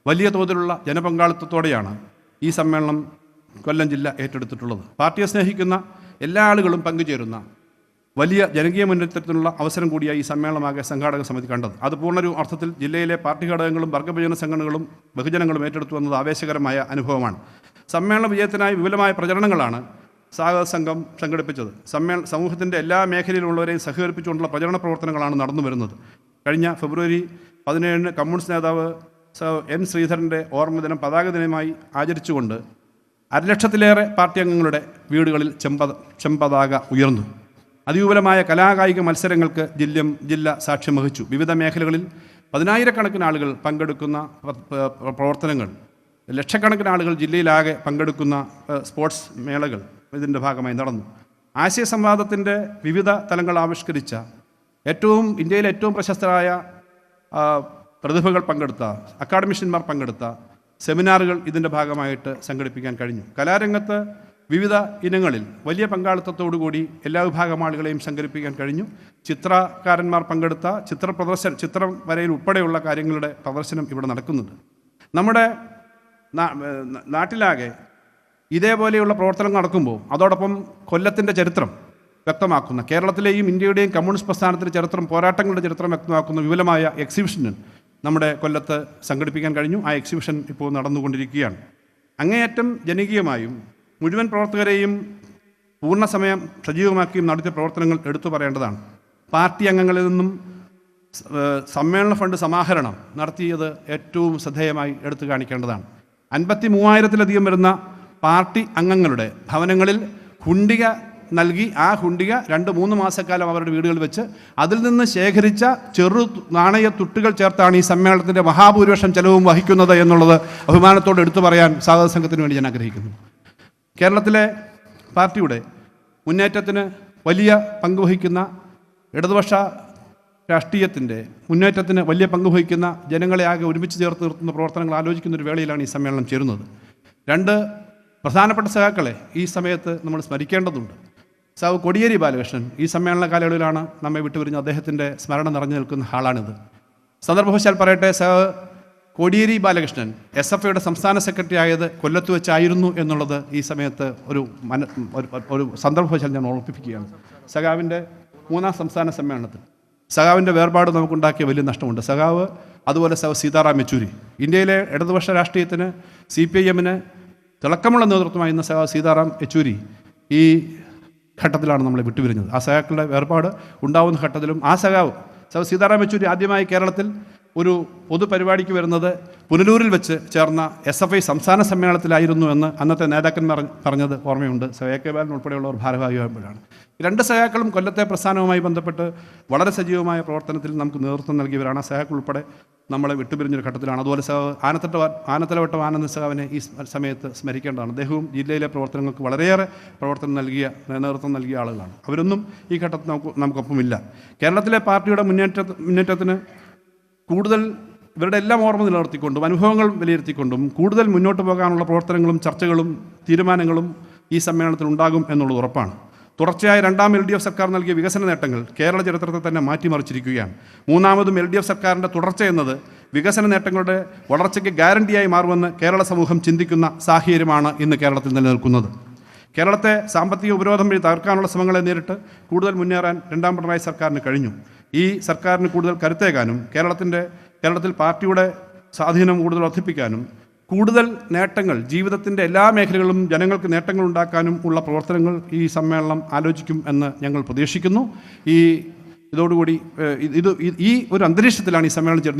വലിയ തോതിലുള്ള ജനപങ്കാളിത്തത്തോടെയാണ് ഈ സമ്മേളനം കൊല്ലം ജില്ല ഏറ്റെടുത്തിട്ടുള്ളത്. പാർട്ടിയെ സ്നേഹിക്കുന്ന എല്ലാ ആളുകളും പങ്കുചേരുന്ന വലിയ ജനകീയ മുന്നേറ്റത്തിനുള്ള അവസരം കൂടിയായി ഈ സമ്മേളനമാകെ സംഘാടക സമിതി കണ്ടത്. അത് പൂർണ്ണ അർത്ഥത്തിൽ ജില്ലയിലെ പാർട്ടി ഘടകങ്ങളും വർഗ്ഗവിഭജന സംഘടനകളും ബഹുജനങ്ങളും ഏറ്റെടുത്തു വന്നത് ആവേശകരമായ അനുഭവമാണ്. സമ്മേളന വിജയത്തിനായി വിപുലമായ പ്രചരണങ്ങളാണ് സ്വാഗത സംഘം സംഘടിപ്പിച്ചത്. സമൂഹത്തിൻ്റെ എല്ലാ മേഖലയിലുള്ളവരെയും സഹകരിപ്പിച്ചുകൊണ്ടുള്ള പ്രചരണ പ്രവർത്തനങ്ങളാണ് നടന്നു വരുന്നത്. കഴിഞ്ഞ ഫെബ്രുവരി 17 കമ്മ്യൂണിസ്റ്റ് നേതാവ് എൻ ശ്രീധരൻ്റെ ഓർമ്മദിനം പതാക ദിനമായി ആചരിച്ചുകൊണ്ട് 1,00,000-ലേറെ പാർട്ടി അംഗങ്ങളുടെ വീടുകളിൽ ചെമ്പതാക ഉയർന്നു. അതിവിപുലമായ കലാകായിക മത്സരങ്ങൾക്ക് ജില്ല സാക്ഷ്യം വഹിച്ചു. വിവിധ മേഖലകളിൽ 10,000-കണക്കിന് ആളുകൾ പങ്കെടുക്കുന്ന പ്രവർത്തനങ്ങൾ, ലക്ഷക്കണക്കിന് ആളുകൾ ജില്ലയിലാകെ പങ്കെടുക്കുന്ന സ്പോർട്സ് മേളകൾ ഇതിൻ്റെ ഭാഗമായി നടന്നു. ആശയ സംവാദത്തിൻ്റെ വിവിധ തലങ്ങൾ ആവിഷ്കരിച്ച ഇന്ത്യയിലെ ഏറ്റവും പ്രശസ്തരായ പ്രതിഭകൾ പങ്കെടുത്ത, അക്കാഡമിഷ്യന്മാർ പങ്കെടുത്ത സെമിനാറുകൾ ഇതിൻ്റെ ഭാഗമായിട്ട് സംഘടിപ്പിക്കാൻ കഴിഞ്ഞു. കലാരംഗത്ത് വിവിധ ഇനങ്ങളിൽ വലിയ പങ്കാളിത്തത്തോടുകൂടി എല്ലാ വിഭാഗം ആളുകളെയും സംഘടിപ്പിക്കാൻ കഴിഞ്ഞു. ചിത്രകാരന്മാർ പങ്കെടുത്ത ചിത്രം വരയിൽ ഉൾപ്പെടെയുള്ള കാര്യങ്ങളുടെ പ്രദർശനം ഇവിടെ നടക്കുന്നുണ്ട്. നമ്മുടെ നാട്ടിലാകെ ഇതേപോലെയുള്ള പ്രവർത്തനം നടക്കുമ്പോൾ അതോടൊപ്പം കൊല്ലത്തിൻ്റെ ചരിത്രം വ്യക്തമാക്കുന്ന, കേരളത്തിലെയും ഇന്ത്യയുടെയും കമ്മ്യൂണിസ്റ്റ് പ്രസ്ഥാനത്തിൻ്റെ ചരിത്രം, പോരാട്ടങ്ങളുടെ ചരിത്രം വ്യക്തമാക്കുന്ന വിപുലമായ എക്സിബിഷന് നമ്മുടെ കൊല്ലത്ത് സംഘടിപ്പിക്കാൻ കഴിഞ്ഞു. ആ എക്സിബിഷൻ ഇപ്പോൾ നടന്നുകൊണ്ടിരിക്കുകയാണ്. അങ്ങേയറ്റം ജനകീയമായും മുഴുവൻ പ്രവർത്തകരെയും പൂർണ്ണസമയം സജീവമാക്കിയും നടത്തിയ പ്രവർത്തനങ്ങൾ എടുത്തു പറയേണ്ടതാണ്. പാർട്ടി അംഗങ്ങളിൽ നിന്നും സമ്മേളന ഫണ്ട് സമാഹരണം നടത്തിയത് ഏറ്റവും ശ്രദ്ധേയമായി എടുത്തു കാണിക്കേണ്ടതാണ്. 53,000-ലധികം വരുന്ന പാർട്ടി അംഗങ്ങളുടെ ഭവനങ്ങളിൽ ഹുണ്ടിക നൽകി ആ ഹുണ്ടിക 2-3 മാസക്കാലം അവരുടെ വീടുകളിൽ വെച്ച് അതിൽ നിന്ന് ശേഖരിച്ച ചെറു നാണയ തുട്ടുകൾ ചേർത്താണ് ഈ സമ്മേളനത്തിൻ്റെ മഹാഭൂരിപക്ഷം ചെലവും വഹിക്കുന്നത് എന്നുള്ളത് അഭിമാനത്തോടെ എടുത്തു പറയാൻ സ്വാഗത സംഘത്തിന് വേണ്ടി ഞാൻ ആഗ്രഹിക്കുന്നു. കേരളത്തിലെ പാർട്ടിയുടെ മുന്നേറ്റത്തിന് വലിയ പങ്കുവഹിക്കുന്ന, ഇടതുപക്ഷ രാഷ്ട്രീയത്തിൻ്റെ മുന്നേറ്റത്തിന് വലിയ പങ്കുവഹിക്കുന്ന, ജനങ്ങളെ ആകെ ഒരുമിച്ച് ചേർത്ത് നിർത്തുന്ന പ്രവർത്തനങ്ങൾ ആലോചിക്കുന്ന ഒരു വേളയിലാണ് ഈ സമ്മേളനം ചേരുന്നത്. 2 പ്രധാനപ്പെട്ട സഖാക്കളെ ഈ സമയത്ത് നമ്മൾ സ്മരിക്കേണ്ടതുണ്ട്. കോടിയേരി ബാലകൃഷ്ണൻ ഈ സമ്മേളന കാലയളവിലാണ് നമ്മെ വിട്ടുപിരിഞ്ഞ അദ്ദേഹത്തിൻ്റെ സ്മരണ നിറഞ്ഞു നിൽക്കുന്ന ഹാളാണിത്. സന്ദർഭവശാൽ പറയട്ടെ, കോടിയേരി ബാലകൃഷ്ണൻ SFIയുടെ സംസ്ഥാന സെക്രട്ടറി ആയത് കൊല്ലത്ത് വെച്ചായിരുന്നു എന്നുള്ളത് ഈ സമയത്ത് ഒരു സന്ദർഭവശാൽ ഞാൻ ഓർമ്മിപ്പിക്കുകയാണ്. സഖാവിൻ്റെ 3ാം സംസ്ഥാന സമ്മേളനത്തിൽ സഖാവിൻ്റെ വേർപാട് നമുക്കുണ്ടാക്കിയ വലിയ നഷ്ടമുണ്ട്. സഖാവ്, അതുപോലെ സീതാറാം യെച്ചൂരി, ഇന്ത്യയിലെ ഇടതുപക്ഷ രാഷ്ട്രീയത്തിന് CPIM-ന് തിളക്കമുള്ള നേതൃത്വമായി ഇന്ന് സീതാറാം യെച്ചൂരി ഈ ഘട്ടത്തിലാണ് നമ്മളെ വിട്ടുപിരിഞ്ഞത്. ആ സഖാക്കളുടെ വേർപാട് ഉണ്ടാവുന്ന ഘട്ടത്തിലും ആ സഖാവ് സീതാറാം യെച്ചൂരി ആദ്യമായി കേരളത്തിൽ ഒരു പൊതുപരിപാടിക്ക് വരുന്നത് പുനലൂരിൽ വെച്ച് ചേർന്ന SFI സംസ്ഥാന സമ്മേളനത്തിലായിരുന്നു എന്ന് അന്നത്തെ നേതാക്കന്മാർ പറഞ്ഞത് ഓർമ്മയുണ്ട്. AK ബാലൻ ഉൾപ്പെടെയുള്ളവർ ഭാരവാഹിയാകുമ്പോഴാണ്. 2 സഖാക്കളും കൊല്ലത്തെ പ്രസ്ഥാനവുമായി ബന്ധപ്പെട്ട് വളരെ സജീവമായ പ്രവർത്തനത്തിൽ നമുക്ക് നേതൃത്വം നൽകിയവരാണ്. സഖാക്കൾ ഉൾപ്പെടെ നമ്മളെ വിട്ടുപിരിഞ്ഞൊരു ഘട്ടത്തിലാണ്. അതുപോലെ ആനത്തലവട്ടം ആനന്ദ സഖാവിനെ ഈ സമയത്ത് സ്മരിക്കേണ്ടതാണ്. അദ്ദേഹവും ജില്ലയിലെ പ്രവർത്തനങ്ങൾക്ക് വളരെയേറെ നേതൃത്വം നൽകിയ ആളുകളാണ്. അവരൊന്നും ഈ ഘട്ടത്തിൽ നമുക്കൊപ്പമില്ല. കേരളത്തിലെ പാർട്ടിയുടെ മുന്നേറ്റത്തിന് കൂടുതൽ ഇവരുടെ എല്ലാം ഓർമ്മ നിലനിർത്തിക്കൊണ്ടും അനുഭവങ്ങൾ വിലയിരുത്തിക്കൊണ്ടും കൂടുതൽ മുന്നോട്ട് പോകാനുള്ള പ്രവർത്തനങ്ങളും ചർച്ചകളും തീരുമാനങ്ങളും ഈ സമ്മേളനത്തിൽ ഉണ്ടാകും എന്നുള്ളത് ഉറപ്പാണ്. തുടർച്ചയായ 2ാം LDF സർക്കാർ നൽകിയ വികസന നേട്ടങ്ങൾ കേരള ചരിത്രത്തെ തന്നെ മാറ്റിമറിച്ചിരിക്കുകയാണ്. 3ാമതും LDF സർക്കാരിൻ്റെ തുടർച്ച എന്നത് വികസന നേട്ടങ്ങളുടെ വളർച്ചയ്ക്ക് ഗ്യാരണ്ടിയായി മാറുമെന്ന് കേരള സമൂഹം ചിന്തിക്കുന്ന സാഹചര്യമാണ് ഇന്ന് കേരളത്തിൽ നിലനിൽക്കുന്നത്. കേരളത്തെ സാമ്പത്തിക ഉപരോധം വഴി തകർക്കാനുള്ള ശ്രമങ്ങളെ നേരിട്ട് കൂടുതൽ മുന്നേറാൻ 2ാം പിണറായി സർക്കാരിന് കഴിഞ്ഞു. ഈ സർക്കാരിന് കൂടുതൽ കരുത്തേകാനും കേരളത്തിൽ പാർട്ടിയുടെ സ്വാധീനം കൂടുതൽ വർദ്ധിപ്പിക്കാനും കൂടുതൽ നേട്ടങ്ങൾ ജീവിതത്തിൻ്റെ എല്ലാ മേഖലകളിലും ജനങ്ങൾക്ക് നേട്ടങ്ങൾ ഉണ്ടാക്കാനും ഉള്ള പ്രവർത്തനങ്ങൾ ഈ സമ്മേളനം ആലോചിക്കും എന്ന് ഞങ്ങൾ പ്രതീക്ഷിക്കുന്നു. ഈ ഒരു അന്തരീക്ഷത്തിലാണ് ഈ സമ്മേളനം ചേർന്നത്.